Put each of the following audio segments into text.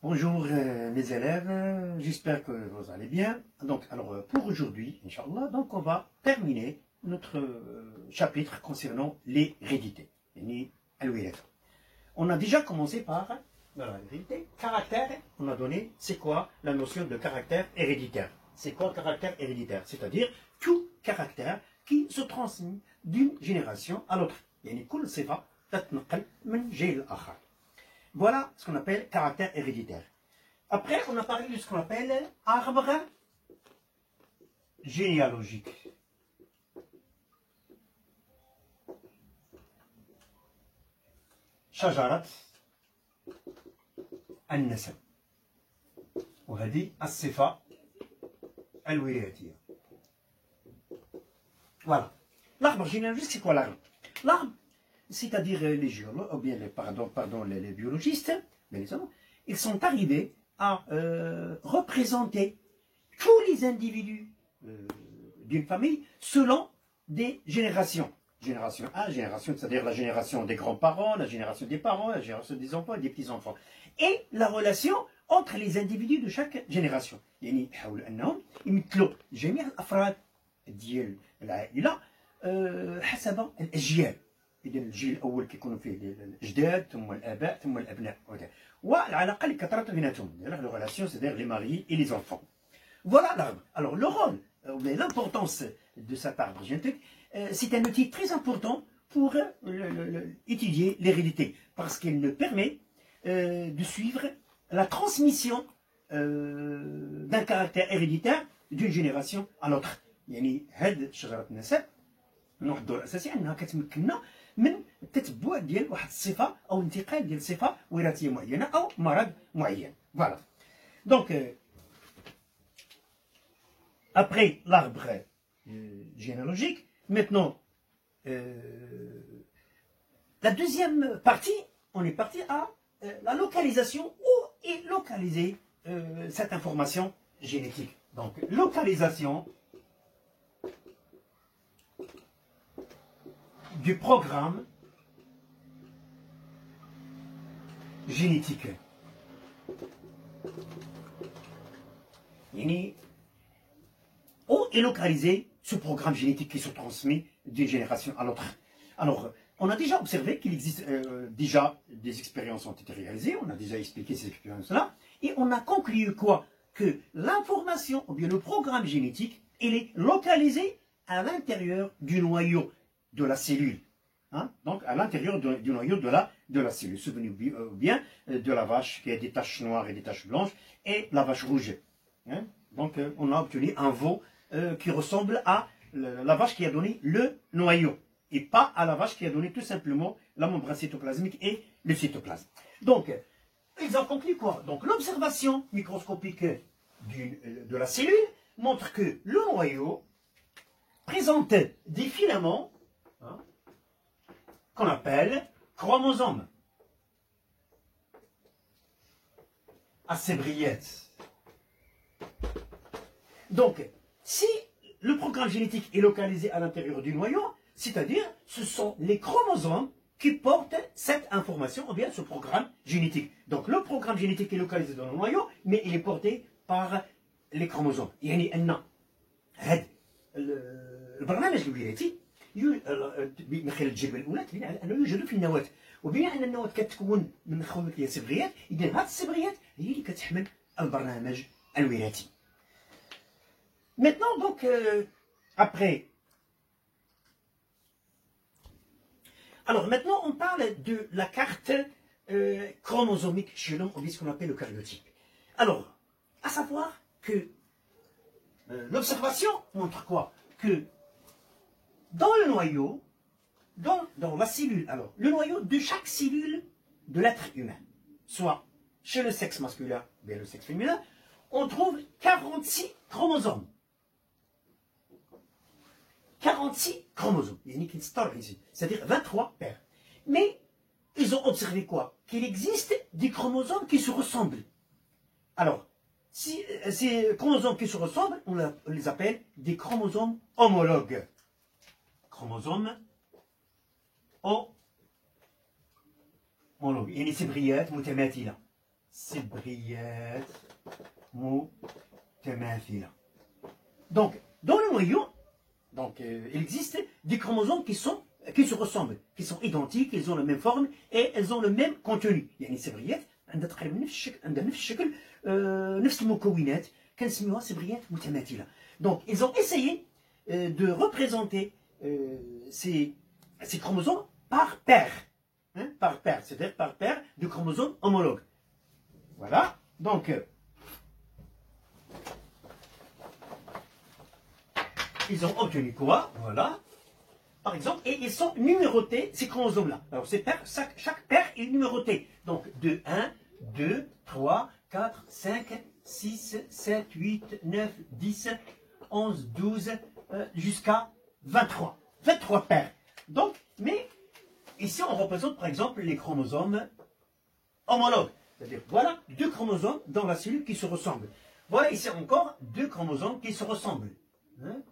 Bonjour mes élèves, j'espère que vous allez bien. Donc, pour aujourd'hui, Inch'Allah, donc on va terminer notre chapitre concernant l'hérédité. On a déjà commencé par l'hérédité, caractère, on a donné, c'est quoi la notion de caractère héréditaire? C'est quoi le caractère héréditaire? C'est-à-dire tout caractère qui se transmet d'une génération à l'autre. Voilà ce qu'on appelle caractère héréditaire. Après, on a parlé de ce qu'on appelle arbre généalogique. شجرة النسب وهذه الصفة الوراثية. Voilà. L'arbre généalogique, c'est quoi l'arbre? L'arbre, c'est-à-dire les géologues, ou bien les biologistes, ils sont arrivés à représenter tous les individus d'une famille selon des générations. Génération 1, génération, c'est-à-dire la génération des grands-parents, la génération des parents, la génération des enfants et des petits-enfants. Et la relation entre les individus de chaque génération. يعني يحاولوا أنهم يمثلوا جميع الأفراد ديال العائلة حسب الأجيال. إذا الجيل الأول كيكونوا فيه الأجداد ثم الآباء ثم الأبناء. والعلاقة اللي كثرت بيناتهم. La relation, c'est-à-dire les maris et les enfants. Voilà l'arbre. Alors le rôle, l'importance de cet arbre génétique, c'est un outil très important pour étudier l'hérédité, parce qu'il nous permet de suivre la transmission d'un caractère héréditaire d'une génération à l'autre. يعني هاد شجرة النسب نوع الدور الأساسي أنها كتمكننا من التتبع ديال واحد الصفة أو انتقال ديال صفة وراثية معينة أو مرض معين. Voilà. Donc après l'arbre généalogique, maintenant, la deuxième partie, on est parti à la localisation. Où est localisée cette information génétique? Donc, localisation du programme génétique. Où est localisé ce programme génétique qui se transmet d'une génération à l'autre? Alors, on a déjà observé qu'il existe déjà des expériences ont été réalisées, on a déjà expliqué ces expériences-là, et on a conclu quoi? Que l'information, ou bien le programme génétique, il est localisé à l'intérieur du noyau de la cellule. Hein? Donc, à l'intérieur du noyau de la cellule. Souvenez-vous bien de la vache qui a des taches noires et des taches blanches, et la vache rouge. Hein? Donc, on a obtenu un veau qui ressemble à la vache qui a donné le noyau, et pas à la vache qui a donné tout simplement la membrane cytoplasmique et le cytoplasme. Donc, ils ont conclu quoi? Donc, l'observation microscopique de la cellule montre que le noyau présente des filaments qu'on appelle chromosomes. Assez brillettes. Donc, si le programme génétique est localisé à l'intérieur du noyau, c'est-à-dire ce sont les chromosomes qui portent cette information, ou bien ce programme génétique. Donc le programme génétique est localisé dans le noyau, mais il est porté par les chromosomes. يعني أن هذا البرنامج الوراثي من خلال التجربة الأولى تبين على أنه يوجد في النواة، وبما أن النواة كتكون من خوات ديال الصبغيات، إذا هذه الصبغيات هي اللي كتحمل البرنامج الوراثي. Maintenant, donc, après. Alors, maintenant, on parle de la carte chromosomique chez l'homme, ou ce qu'on appelle le karyotype. Alors, à savoir que l'observation montre quoi? Que dans le noyau, dans la cellule, alors, le noyau de chaque cellule de l'être humain, soit chez le sexe masculin, bien le sexe féminin, on trouve 46 chromosomes. 46 chromosomes, c'est-à-dire 23 paires. Mais ils ont observé quoi? Qu'il existe des chromosomes qui se ressemblent. Alors, si ces chromosomes qui se ressemblent, on les appelle des chromosomes homologues. Chromosomes homologues. يعني سبغيات متماثلة. سبغيات متماثلة. Donc, dans le noyau, il existe des chromosomes qui se ressemblent, qui sont identiques, ils ont la même forme et elles ont le même contenu. يعني سبغيات عندها تقريبا نفس الشكل، عندها نفس الشكل، نفس المكونات، كنسميوها سبغيات متماثلة. Donc, ils ont essayé de représenter ces chromosomes par paire, hein, par paire, c'est-à-dire par paire de chromosomes homologues. Voilà, donc ils ont obtenu quoi? Voilà, par exemple, et ils sont numérotés, ces chromosomes-là. Alors, chaque paire est numérotée. Donc, de 1, 2, 3, 4, 5, 6, 7, 8, 9, 10, 11, 12, jusqu'à 23. 23 paires. Donc, mais ici, on représente par exemple les chromosomes homologues. C'est-à-dire, voilà deux chromosomes dans la cellule qui se ressemblent. Voilà ici encore deux chromosomes qui se ressemblent. Hein?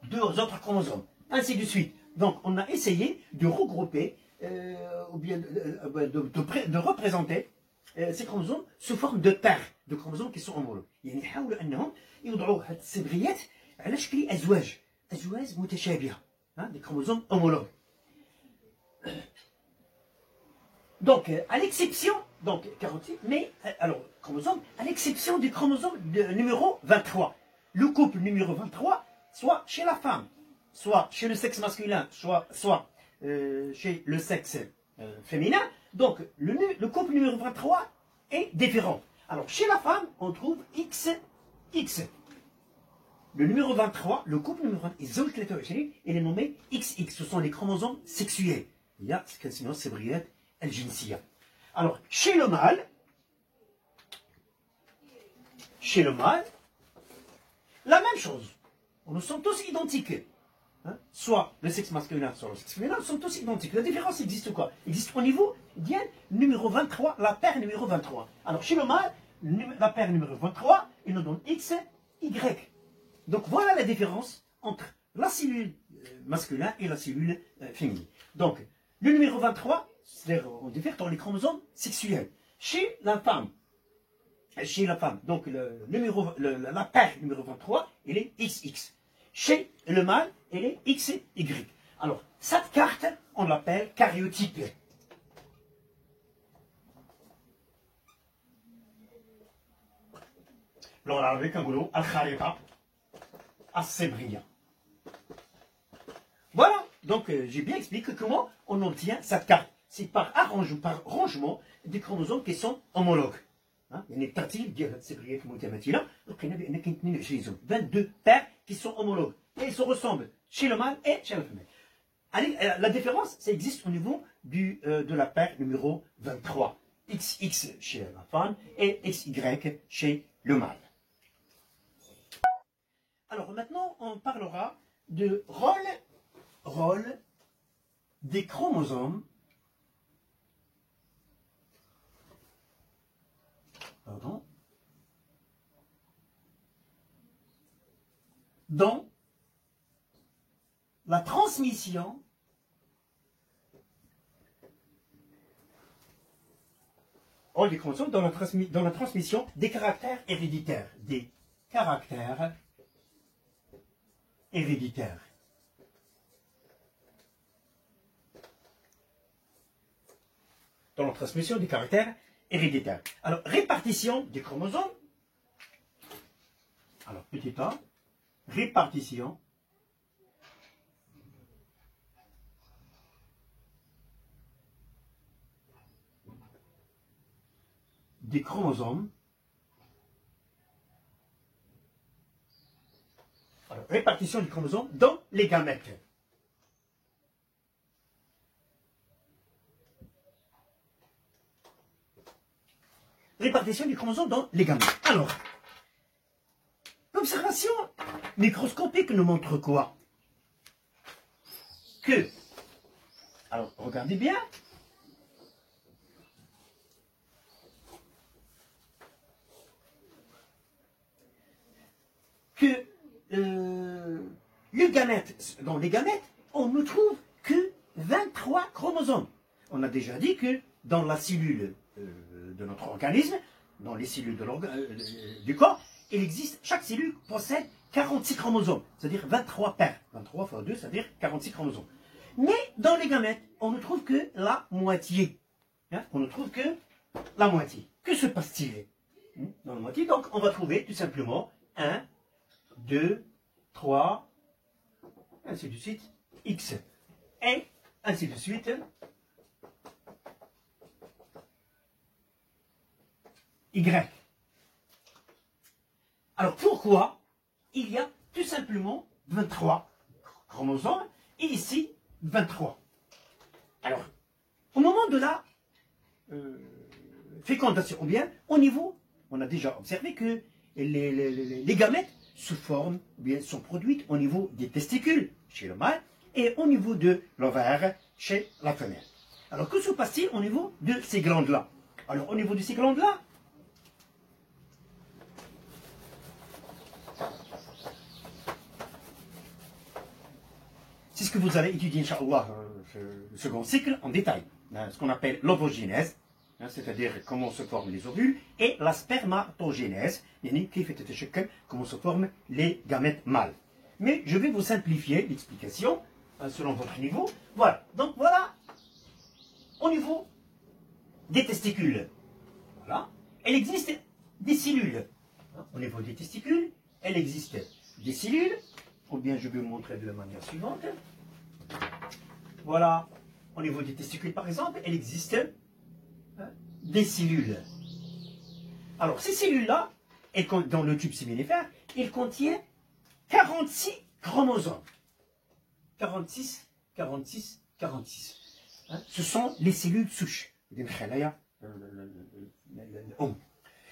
Deux autres chromosomes. Ainsi de suite. Donc, on a essayé de regrouper, ou bien de représenter ces chromosomes sous forme de paires de chromosomes qui sont homologues. يعني يحاولوا أنهم يوضعوا هذه الصبغيات على شكل أزواج متشابهة. Des chromosomes homologues. Donc, à l'exception, donc 48, mais alors, chromosome, à l'exception du chromosome numéro 23. Le couple numéro 23, soit chez la femme, soit chez le sexe masculin, soit chez le sexe féminin. Donc, le couple numéro 23 est différent. Alors, chez la femme, on trouve XX. Le numéro 23, le couple numéro 23, il est nommé XX. Ce sont les chromosomes sexuels. Il y a ce qu'on appelle سبغيات الجنسية. Alors, chez le mâle, la même chose. Nous sommes tous identiques. Hein? Soit le sexe masculin, soit le sexe féminin, nous sommes tous identiques. La différence existe quoi? Existe au niveau bien numéro 23, la paire numéro 23. Alors, chez le mâle, la paire numéro 23, il nous donne X, Y. Donc voilà la différence entre la cellule masculine et la cellule féminine. Donc le numéro 23, c'est-à-dire on diffère dans les chromosomes sexuels. Chez la femme, donc la paire numéro 23, elle est XX. Chez le mâle, elle est XY. Alors cette carte, on l'appelle karyotype. Alors avec un boulot, al-kharita. Assez brillant. Voilà, donc j'ai bien expliqué comment on obtient cette carte. C'est par rangement des chromosomes qui sont homologues. يعني الترتيب ديال هاد السبغيات المتماثله لقينا بان كاين 22 paires qui sont homologues et ils se ressemblent chez le mâle et chez la femelle. Allez, la différence, ça existe au niveau de la paire numéro 23. XX chez la femme et XY chez le mâle. Alors maintenant, on parlera de rôle des chromosomes dans la transmission des chromosomes dans la transmission des caractères héréditaires. Dans la transmission des caractères héréditaires. Alors, répartition des chromosomes. Alors, petit a, répartition des chromosomes. Alors, répartition des chromosomes dans les gamètes. Répartition du chromosome dans les gamètes. Alors, l'observation microscopique nous montre quoi? Alors, regardez bien. Que dans les gamètes, on ne trouve que 23 chromosomes. On a déjà dit que dans la cellule de notre organisme, dans les cellules du corps, il existe, chaque cellule possède 46 chromosomes, c'est-à-dire 23 paires. 23 fois 2, c'est-à-dire 46 chromosomes. Mais dans les gamètes, on ne trouve que la moitié. Hein, on ne trouve que la moitié. Que se passe-t-il dans la moitié? Donc, on va trouver tout simplement 1, 2, 3, ainsi de suite, X. Et ainsi de suite, Y. Alors, pourquoi il y a tout simplement 23 chromosomes et ici 23? Alors, au moment de la fécondation, ou bien au niveau, on a déjà observé que les gamètes se forment, ou bien sont produites au niveau des testicules chez le mâle et au niveau de l'ovaire chez la femelle. Alors, que se passe-t-il au niveau de ces glandes-là? Alors, au niveau de ces glandes-là, c'est ce que vous allez étudier, Inch'Allah, le second cycle en détail. Ce qu'on appelle l'ovogénèse, c'est-à-dire comment se forment les ovules, et la spermatogénèse, comment se forment les gamètes mâles. Mais je vais vous simplifier l'explication selon votre niveau. Voilà, donc voilà, au niveau des testicules, voilà, il existe des cellules. Au niveau des testicules, il existe des cellules, ou bien je vais vous montrer de la manière suivante. Voilà, au niveau des testicules par exemple, il existe des cellules. Alors ces cellules-là, dans le tube séminifère, il contient 46 chromosomes. 46, 46, 46. Ce sont les cellules souches.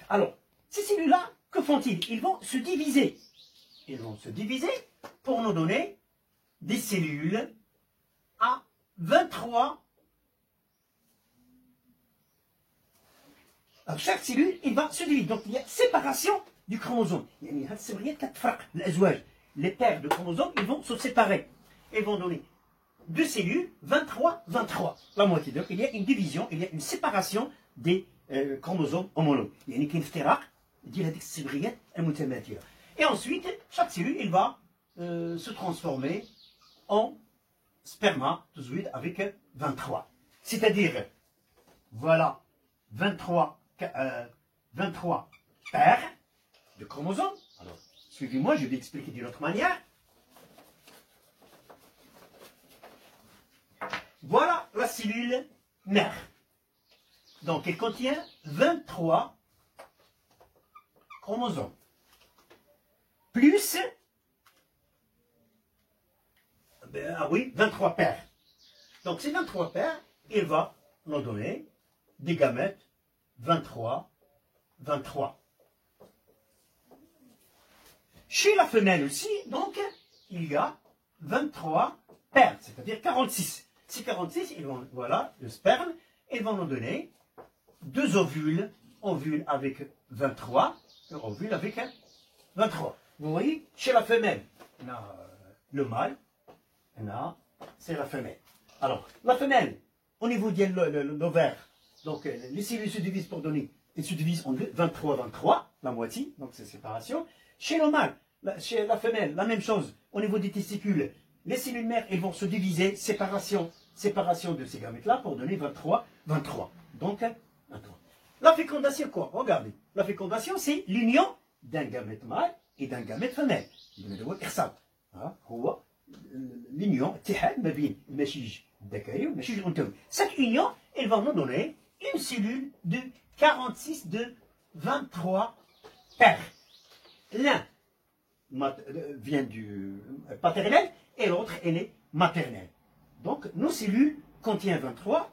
Alors, ces cellules-là, que font-ils? Ils vont se diviser. Ils vont se diviser pour nous donner des cellules à 23. Alors, chaque cellule, il va se diviser. Donc, il y a séparation du chromosome. Les paires de chromosomes, ils vont se séparer. Ils vont donner deux cellules, 23, 23. La moitié. Donc, il y a une division, il y a une séparation des chromosomes homologues. Il y a une et ensuite, chaque cellule, il va se transformer en spermatozoïde avec 23. C'est-à-dire, voilà, 23 paires de chromosomes. Alors, suivez-moi, je vais expliquer d'une autre manière. Voilà la cellule mère. Donc, elle contient 23 chromosomes. Plus, ah oui, 23 paires. Donc, ces 23 paires, il va nous donner des gamètes 23, 23. Chez la femelle aussi, donc, il y a 23 paires, c'est-à-dire 46. Ces 46, ils vont, voilà, le sperme, ils vont nous donner deux ovules, ovules avec 23, ovules avec 23. Vous voyez, chez la femelle, on a le mâle, c'est la femelle. Alors, la femelle, au niveau de l'ovaire, donc les cellules se divisent pour donner, ils se divisent en 23, 23, la moitié, donc c'est séparation. Chez le mâle, chez la femelle, la même chose, au niveau des testicules, les cellules mères, elles vont se diviser, séparation de ces gamètes-là pour donner 23, 23. Donc, 23. La fécondation, quoi? Regardez, la fécondation, c'est l'union d'un gamète mâle et d'un gamète femelle. L'union, cette union, elle va nous donner une cellule de 46 de 23 paires. L'un vient du paternel et l'autre, elle est maternelle. Donc, nos cellules contiennent 23.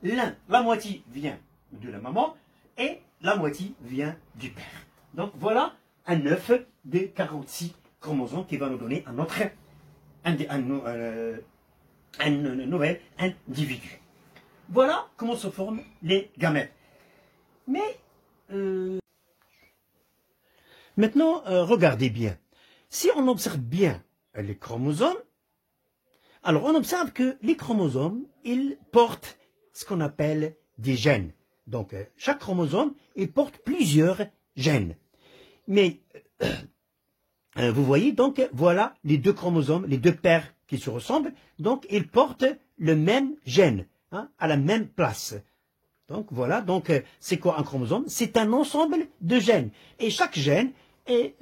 La moitié vient de la maman et la moitié vient du père. Donc, voilà un œuf de 46 chromosomes qui va nous donner un nouvel individu. Voilà comment se forment les gamètes. Mais, maintenant, regardez bien. Si on observe bien les chromosomes, alors on observe que les chromosomes, ils portent ce qu'on appelle des gènes. Donc, chaque chromosome, il porte plusieurs gène. Mais vous voyez, donc, voilà les deux chromosomes, les deux paires qui se ressemblent. Donc, ils portent le même gène, hein, à la même place. Donc, voilà. Donc, c'est quoi un chromosome? C'est un ensemble de gènes. Et chaque gène est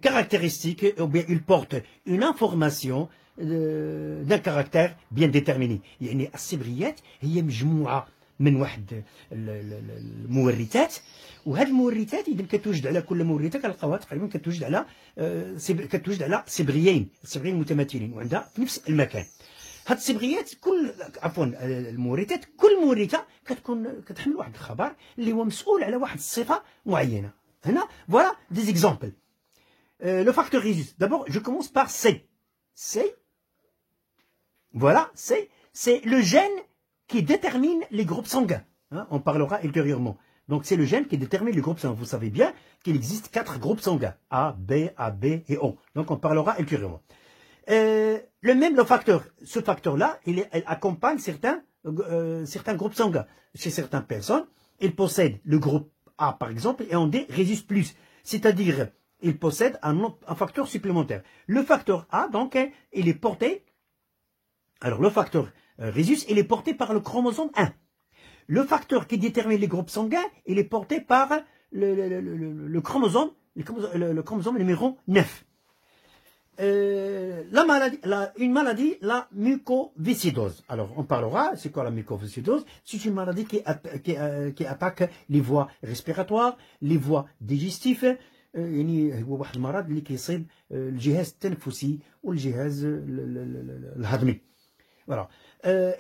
caractéristique, ou bien il porte une information d'un caractère bien déterminé. يعني السبغيات هي مجموعة من واحد المورثات، وهذه المورثات اذا كتوجد على كل مورثه كنلقاوها تقريبا كتوجد على صبغيين متماثلين وعندها في نفس المكان. هاد الصبغيات المورثات كل مورثه كتحمل واحد الخبر اللي هو مسؤول على واحد الصفه معينه. هنا فوالا دي زيكزامبل. لو فاكتور ريزوس. D'abord je commence par C. Voilà, c'est le gène qui détermine les groupes sanguins. Hein, on parlera ultérieurement. Donc c'est le gène qui détermine les groupes sanguins. Vous savez bien qu'il existe 4 groupes sanguins. A, B, AB et O. Donc on parlera ultérieurement. Le facteur, ce facteur-là, il accompagne certains groupes sanguins. Chez certaines personnes, il possède le groupe A par exemple et en D résiste plus. C'est-à-dire, il possède un facteur supplémentaire. Le facteur A, donc, il est porté. Alors le facteur rhésus, il est porté par le chromosome 1. Le facteur qui détermine les groupes sanguins, il est porté par le chromosome numéro 9. Une maladie, la mucoviscidose. Alors on parlera, c'est quoi la mucoviscidose? C'est une maladie qui attaque les voies respiratoires, les voies digestives. يعني هو واحد المرض اللي كيصيب الجهاز التنفسي والجهاز الهضمي. Voilà.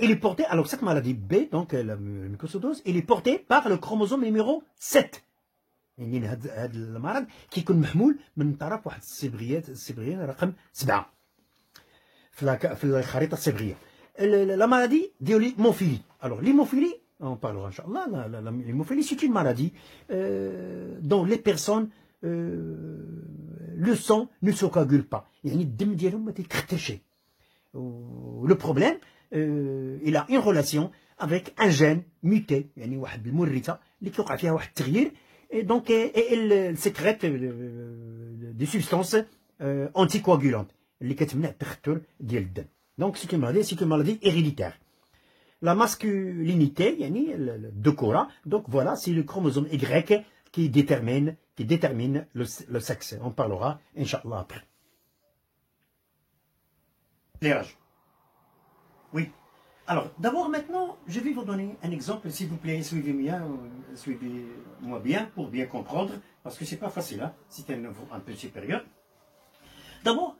Il est porté, alors cette maladie B, donc la mucoviscidose, il est porté par le chromosome numéro 7. يعني هذا المرض كيكون محمول من طرف واحد الصبغية رقم 7 في الخريطة الصبغية. La maladie de l'hémophilie. Alors l'hémophilie, on parlera Inch'Allah, l'hémophilie c'est une maladie dont les personnes le sang ne se coagule pas. يعني الدم ديالهم ما تيتختش. Le problème, il a une relation avec un gène muté, يعني واحد المورثة اللي كيوقع فيها واحد التغيير, et donc il sécrète des substances anticoagulantes اللي كتمنع التختر ديال الدم. Donc c'est une maladie héréditaire. La masculinité, يعني الذكورة, donc voilà, c'est le chromosome Y qui détermine le sexe. On parlera, Inch'Allah, après. L'éclairage. Oui. Alors, d'abord, maintenant, je vais vous donner un exemple, s'il vous plaît, suivez-moi bien pour bien comprendre, parce que c'est pas facile, hein? C'est un niveau un peu supérieur. D'abord,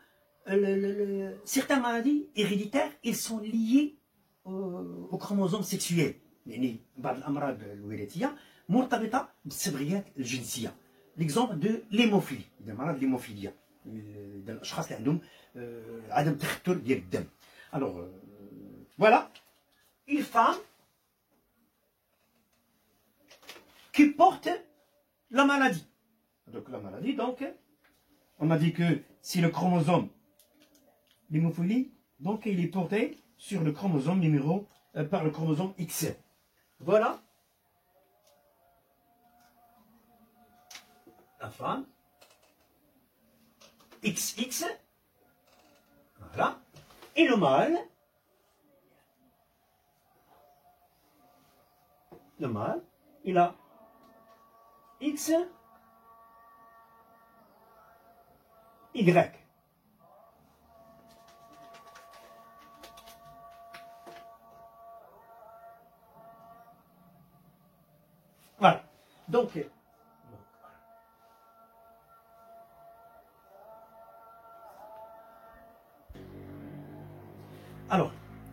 certaines maladies héréditaires, ils sont liées au chromosome sexuel. يعني بعض الأمراض الوراثية مرتبطة بالصبغيات الجنسية. L'exemple de l'hémophilie, de مرض l'hémophilie. الاشخاص اللي عندهم عدم تختر ديال الدم. Alors voilà une femme qui porte la maladie. Donc la maladie, donc on a dit que si le chromosome l'hémophilie, donc il est porté sur le chromosome numéro par le chromosome X. Voilà la femme XX, voilà, et le mâle, il a X, Y. Voilà, donc, alors,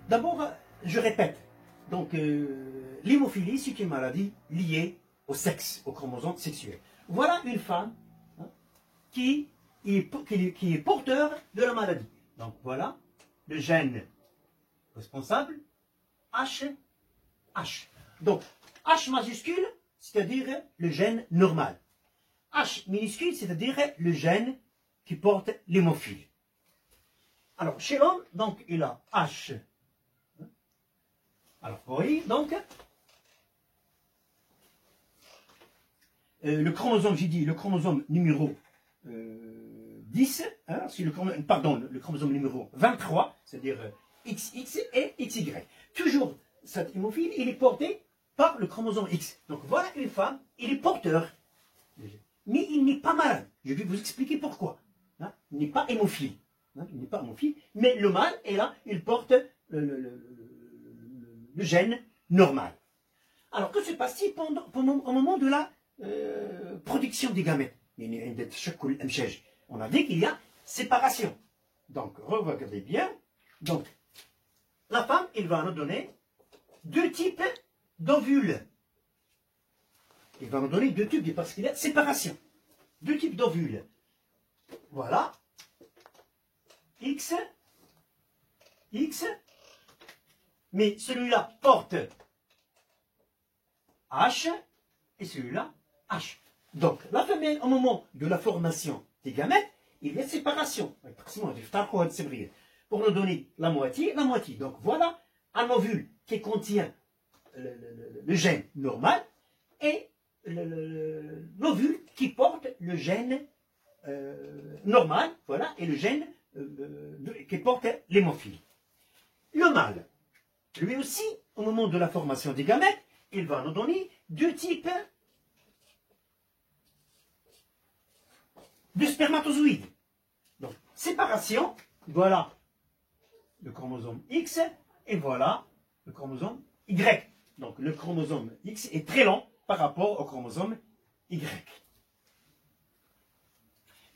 d'abord, je répète. Donc, l'hémophilie, c'est une maladie liée au sexe, au chromosome sexuel. Voilà une femme, hein, qui est porteur de la maladie. Donc, voilà le gène responsable, H. Donc, H majuscule, c'est-à-dire le gène normal. H minuscule, c'est-à-dire le gène qui porte l'hémophilie. Alors, chez l'homme, donc, il a H. Alors, oui, donc, le chromosome, j'ai dit, le chromosome numéro 10, hein, le chromosome numéro 23, c'est-à-dire XX et XY. Toujours, cet hémophile, il est porté par le chromosome X. Donc voilà une femme, il est porteur, mais il n'est pas malade. Je vais vous expliquer pourquoi. Hein, il n'est pas hémophile. Hein, il n'est pas hémophile, mais le mâle est là, il porte le gène normal. Alors que se passe-t-il au moment de la production des gamètes? On a dit qu'il y a séparation. Donc, regardez bien. Donc, la femme, il va nous donner deux types d'ovules. Il va nous donner deux types, parce qu'il y a séparation. Deux types d'ovules. Voilà. X. X. Mais celui-là porte H et celui-là H. Donc, la femelle, au moment de la formation des gamètes, il y a séparation. Pour nous donner la moitié. Donc, voilà un ovule qui contient le gène normal et l'ovule qui porte le gène normal, voilà, et le gène qui porte l'hémophile. Le mâle, lui aussi, au moment de la formation des gamètes, il va nous donner deux types de spermatozoïdes. Donc, séparation, voilà le chromosome X et voilà le chromosome Y. Donc, le chromosome X est très long par rapport au chromosome Y.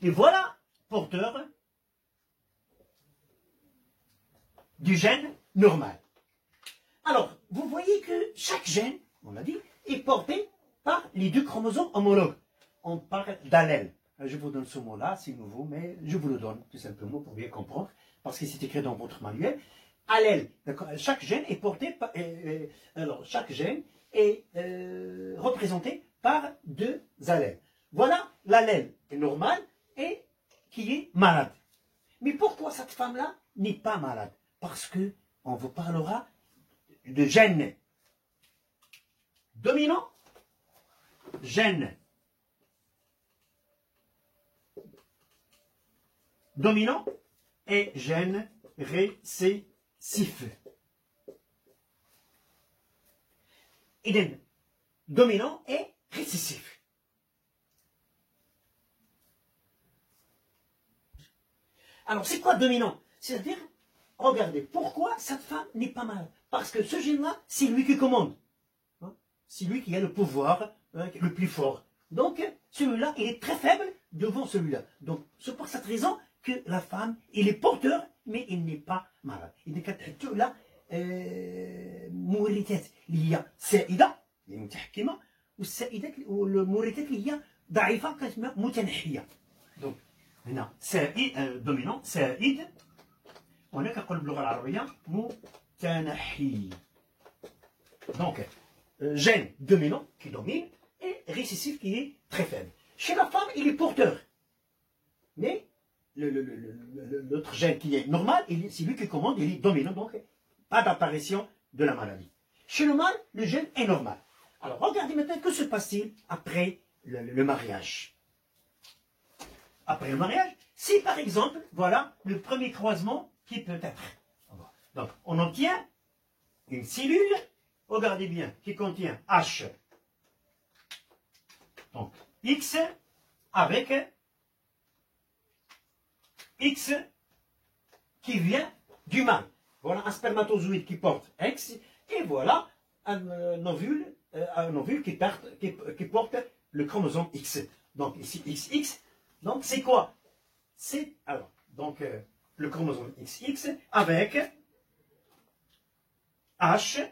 Et voilà porteur du gène normal. Alors, vous voyez que chaque gène, on l'a dit, est porté par les deux chromosomes homologues. On parle d'allèle. Je vous donne ce mot-là, c'est nouveau, mais je vous le donne tout simplement pour bien comprendre, parce que c'est écrit dans votre manuel. Allèle. Chaque gène est porté par, alors, chaque gène est représenté par deux allèles. Voilà l'allèle normal et qui est malade. Mais pourquoi cette femme-là n'est pas malade? Parce que on vous parlera de gène dominant, gène dominant et gène récessif. Idem, dominant et récessif. Alors, c'est quoi dominant? C'est-à-dire, regardez, pourquoi cette femme n'est pas malade? Parce que ce gène-là, c'est lui qui commande. Hein? C'est lui qui a le pouvoir le plus fort. Donc, celui-là, il est très faible devant celui-là. Donc, c'est pour cette raison que la femme, il est porteur, mais il n'est pas malade. Il est là, مورثات اللي هي سائدة اللي متحكمة والسائدات والمورثات اللي هي ضعيفة كتسمى متنحية. دونك هنا سائد دومينون سائد وهنا كنقول باللغة العربية متنحي. دونك gène dominant qui domine et récessif qui est très faible. Chez la femme, il est porteur. Mais l'autre gène qui est normal, c'est lui qui commande, il est dominant, donc pas d'apparition de la maladie. Chez le mâle, le gène est normal. Alors regardez maintenant, que se passe-t-il après le mariage? Après le mariage, si par exemple, voilà le premier croisement qui peut être. Donc on obtient une cellule, regardez bien, qui contient H, donc X, avec X qui vient du mâle. Voilà un spermatozoïde qui porte X, et voilà un ovule qui porte le chromosome X. Donc ici XX, donc c'est quoi? C'est alors donc le chromosome XX avec H,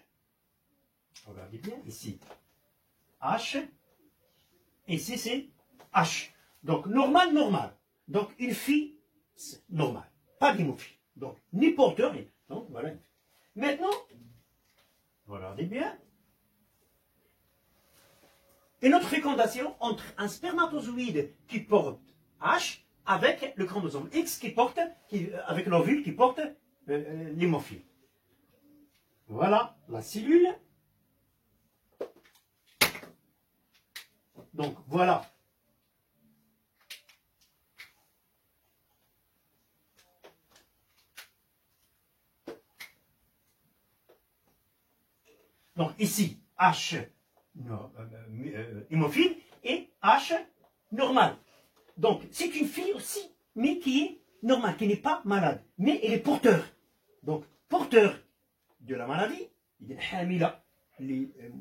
regardez bien ici, H, ici c'est H. Donc normal, normal. Donc une fille normale, pas d'hémophile. Donc ni porteur, ni. Donc voilà. Maintenant, regardez bien. Une autre fécondation entre un spermatozoïde qui porte H avec le chromosome X avec l'ovule qui porte l'hémophile. Voilà la cellule. Donc, voilà. Donc, ici, H hémophile et H normal. Donc, c'est une fille aussi, mais qui est normale, qui n'est pas malade, mais elle est porteur. Donc, porteur de la maladie, il est hamila,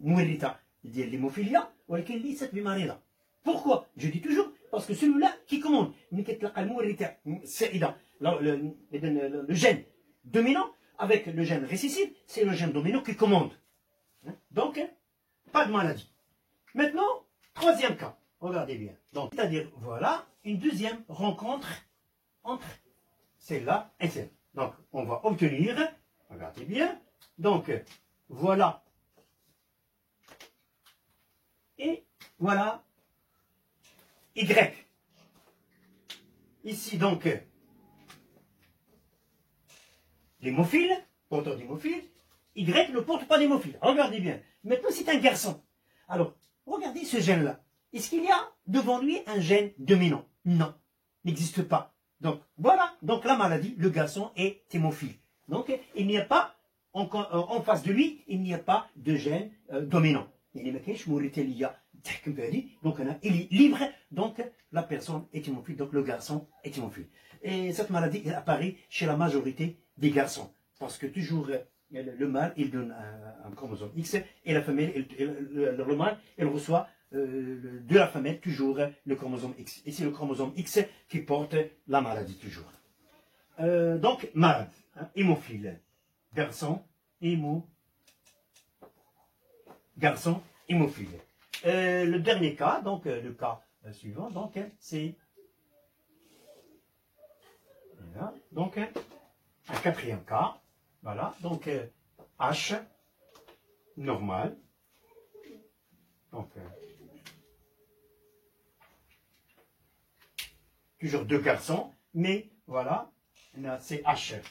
مورثة ديال الهيموفيليا ولكن ليست بمريضة. Pourquoi? Je dis toujours parce que celui-là qui commande, ملي كتلقى المورثة السائدة le gène dominant avec le gène récessif, c'est le gène dominant qui commande. Donc, pas de maladie. Maintenant, troisième cas. Regardez bien. Donc, c'est-à-dire, voilà, une deuxième rencontre entre celle-là et celle. Donc, on va obtenir, regardez bien, donc, voilà, et voilà, Y. Ici, donc, l'hémophile, porteur d'hémophile, Y ne porte pas d'hémophile. Regardez bien. Maintenant, c'est un garçon. Alors, regardez ce gène-là. Est-ce qu'il y a devant lui un gène dominant? Non, n'existe pas. Donc, voilà. Donc, la maladie, le garçon est hémophile. Donc, il n'y a pas, en face de lui, il n'y a pas de gène dominant. Donc, il est libre. Donc, la personne est hémophile. Donc, le garçon est hémophile. Et cette maladie apparaît chez la majorité des garçons. Parce que toujours, le mâle, il donne un chromosome X et la femelle, le mâle, il reçoit de la femelle toujours le chromosome X. Et c'est le chromosome X qui porte la maladie toujours. Donc, malade, hein, hémophile, garçon, garçon, hémophile. Le dernier cas, donc le cas suivant, donc c'est voilà, donc un quatrième cas. Voilà, donc H normal. Donc toujours deux garçons, mais voilà, c'est H.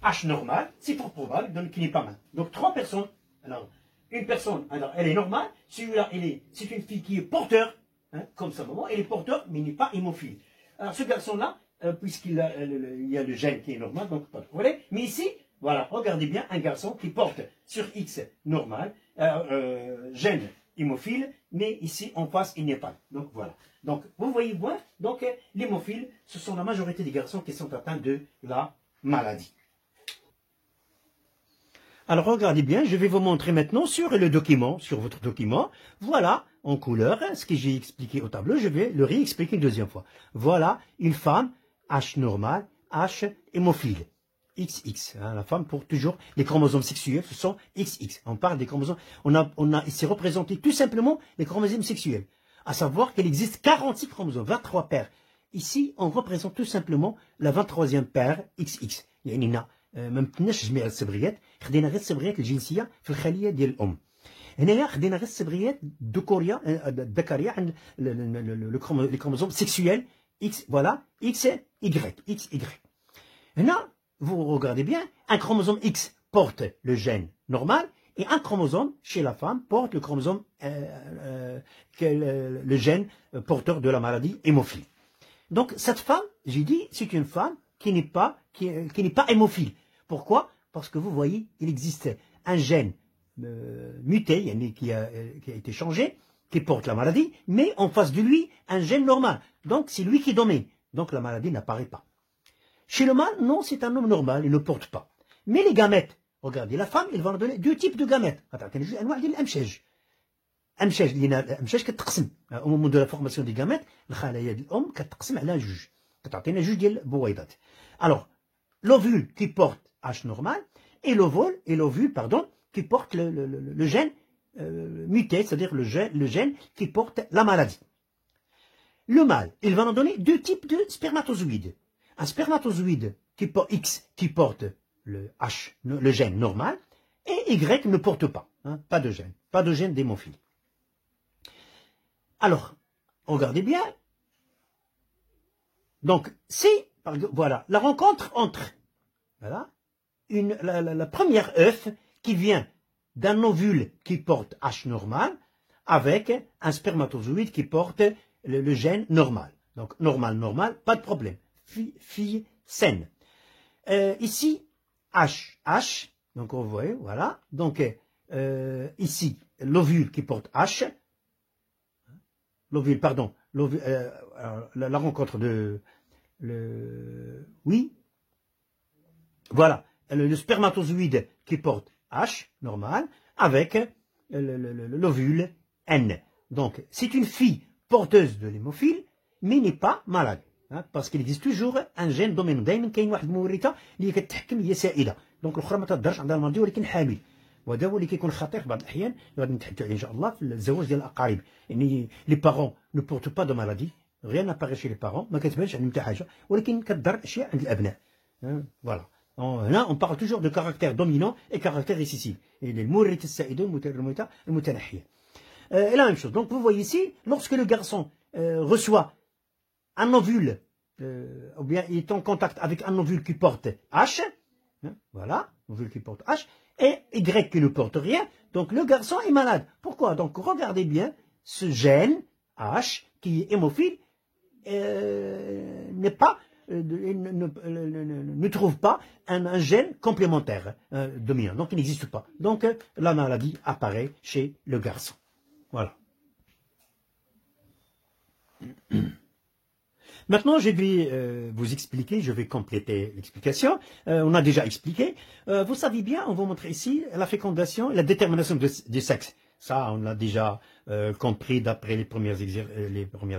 H normal, c'est trop probable, donc il n'est pas mal. Donc trois personnes. Alors, une personne, alors elle est normale, celui-là, c'est une fille qui est porteur, hein, comme sa maman, elle est porteur, mais il n'est pas hémophile. Alors ce garçon-là, puisqu'il y a le gène qui est normal, donc pas de problème. Mais ici, voilà, regardez bien un garçon qui porte sur X normal, gène hémophile, mais ici en face il n'y a pas. Donc voilà. Donc vous voyez bien, donc l'hémophile, ce sont la majorité des garçons qui sont atteints de la maladie. Alors regardez bien, je vais vous montrer maintenant sur le document, sur votre document, voilà, en couleur, ce que j'ai expliqué au tableau, je vais le réexpliquer une deuxième fois. Voilà, une femme, H normal, H hémophile, XX, hein, la femme pour toujours, les chromosomes sexuels, ce sont XX, on parle des chromosomes, on a ici représenté tout simplement les chromosomes sexuels, à savoir qu'il existe 46 chromosomes, 23 paires. Ici, on représente tout simplement la 23e paire XX, يعني ما مكناش جميع الصبغيات خدينا غير الصبغيات الجنسيه في الخليه ديال الام هنايا خدينا غير الصبغيات الذكريه عند لي كروموزوم سيكسويل اكس فوالا اكس y. هنا vous regardez bien un chromosome X porte le gène normal et un chromosome chez la femme porte le chromosome le gène porteur de la maladie hémophile. Donc cette femme, j'ai dit, c'est une femme qui n'est pas hémophile. Pourquoi? Parce que vous voyez, il existe un gène muté, qui a été changé, qui porte la maladie, mais en face de lui, un gène normal. Donc c'est lui qui domine. Donc la maladie n'apparaît pas. Chez le mâle, non, c'est un homme normal, il ne porte pas. Mais les gamètes, regardez, la femme, elle va nous donner deux types de gamètes. أمشاج لينا أمشاج كتقسم au moment de la formation des gamètes الخلايا ديال الأم كتقسم على جوج كتعطينا جوج ديال البويضات. Alors l'ovule qui porte H normal et l'ovule pardon qui porte le gène muté, c'est-à-dire le gène qui porte la maladie. Le mâle, il va nous donner deux types de spermatozoïdes. Un spermatozoïde qui porte X qui porte le H, le gène normal, et Y ne porte pas, hein, pas de gène d'hémophile. Alors, regardez bien. Donc, c'est, voilà, la rencontre entre, voilà, la première œuf qui vient d'un ovule qui porte H normal, avec un spermatozoïde qui porte le gène normal. Donc normal, pas de problème. Fille saine. Ici, H, donc on voit, voilà. Donc ici, l'ovule qui porte H, l'ovule, pardon, la rencontre de, oui, voilà, le spermatozoïde qui porte H, normal, avec l'ovule N. Donc, c'est une fille porteuse de l'hémophile, mais n'est pas malade. parce qu'il existe toujours un gène dominant. دائما كاين واحد المورثه اللي كتحكم هي سائده. دونك الاخرى ما تقدرش عندها المرض ولكن حامل. وهذا هو اللي كيكون خطير في بعض الاحيان غادي نتحدثوا عليه ان شاء الله في الزواج ديال الاقارب. يعني لي بارون نو بورتو با دو مالادي غير ناباري شي لي بارون ما كتبانش عندهم حتى حاجه ولكن كتضر اشياء عند الابناء. فوالا. هنا on parle toujours de caractère dominant et caractère récessif. المورثه السائده والمورثه المتنحيه. Et la même chose. Donc vous voyez ici, lorsque le garçon reçoit un ovule, ou bien il est en contact avec un ovule qui porte H, voilà, ovule qui porte H, et Y qui ne porte rien, donc le garçon est malade. Pourquoi? Donc regardez bien, ce gène H, qui est hémophile, n'est pas, ne trouve pas un gène complémentaire dominant, donc il n'existe pas. Donc la maladie apparaît chez le garçon. Voilà. Maintenant, je vais vous expliquer, je vais compléter l'explication. On a déjà expliqué. Vous savez bien, on va montrer ici la fécondation, la détermination du sexe. Ça, on l'a déjà compris d'après les premières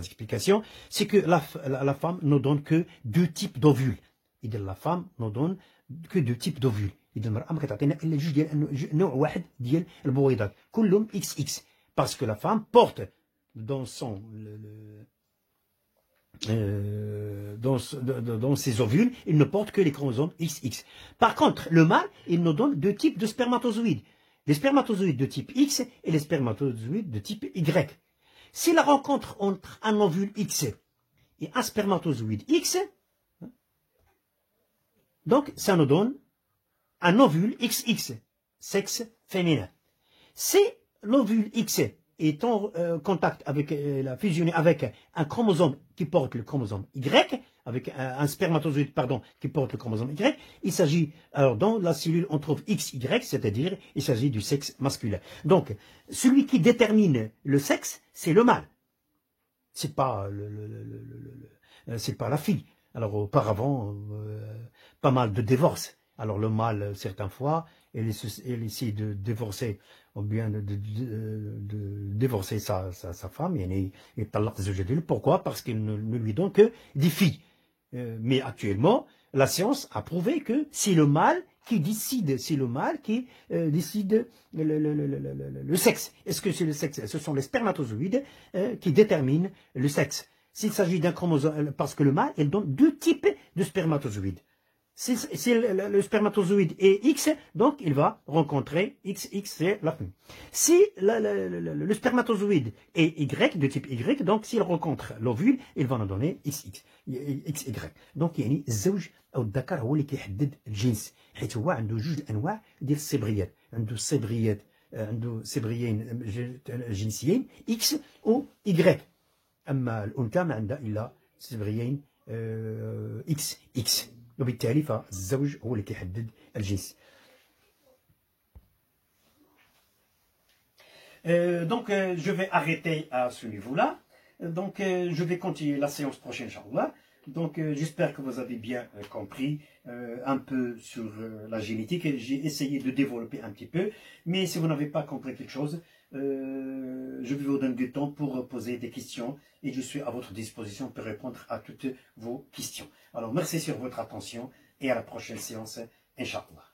explications. C'est que la femme ne donne que 2 types d'ovules. Et la femme ne donne que 2 types d'ovules. إذا المرأة ما كتعطينا إلا جوج ديال نوع واحد ديال البويضات كلهم XX. Parce que la femme porte dans ses ovules, il ne porte que les chromosomes XX. Par contre, le mâle, il nous donne 2 types de spermatozoïdes. Les spermatozoïdes de type X et les spermatozoïdes de type Y. Si la rencontre entre un ovule X et un spermatozoïde X, donc ça nous donne un ovule XX, sexe féminin. Si l'ovule X est en contact avec la fusionné avec un chromosome qui porte le chromosome Y, avec un spermatozoïde pardon qui porte le chromosome Y, il s'agit alors dans la cellule on trouve XY, c'est-à-dire il s'agit du sexe masculin. Donc celui qui détermine le sexe, c'est le mâle. C'est pas c'est pas la fille. Alors auparavant pas mal de divorces. Alors le mâle, certaines fois, il essaie de divorcer, ou bien de divorcer sa femme, et pourquoi? Parce qu'il ne lui donne que des filles. Mais actuellement, la science a prouvé que c'est le mâle qui décide, décide le sexe. Est-ce que c'est le sexe? Ce sont les spermatozoïdes qui déterminent le sexe. S'il s'agit d'un chromosome, parce que le mâle, il donne 2 types de spermatozoïdes. Si le spermatozoïde est X, donc il va rencontrer XX, c'est la femme. Si le spermatozoïde est Y, de type Y, donc s'il rencontre l'ovule, il va nous donner XX, XY. Donc يعني الزوج أو الذكر هو اللي كيحدد الجنس، حيث هو عنده 2 أنواع ديال الصبغيات، عنده الصبغيات عنده صبغيين جنسيين X و Y. أما الأنثى ما عندها إلا صبغيين XX. وبالتالي فالزوج هو اللي كيحدد الجنس. Donc je vais arrêter à ce niveau-là. Donc je vais continuer la séance prochaine, Inch'Allah. Donc j'espère que vous avez bien compris un peu sur la génétique. J'ai essayé de développer un petit peu. Mais si vous n'avez pas compris quelque chose, je vais vous donner du temps pour poser des questions. Et je suis à votre disposition pour répondre à toutes vos questions. Alors merci sur votre attention et à la prochaine séance, Inch'Allah.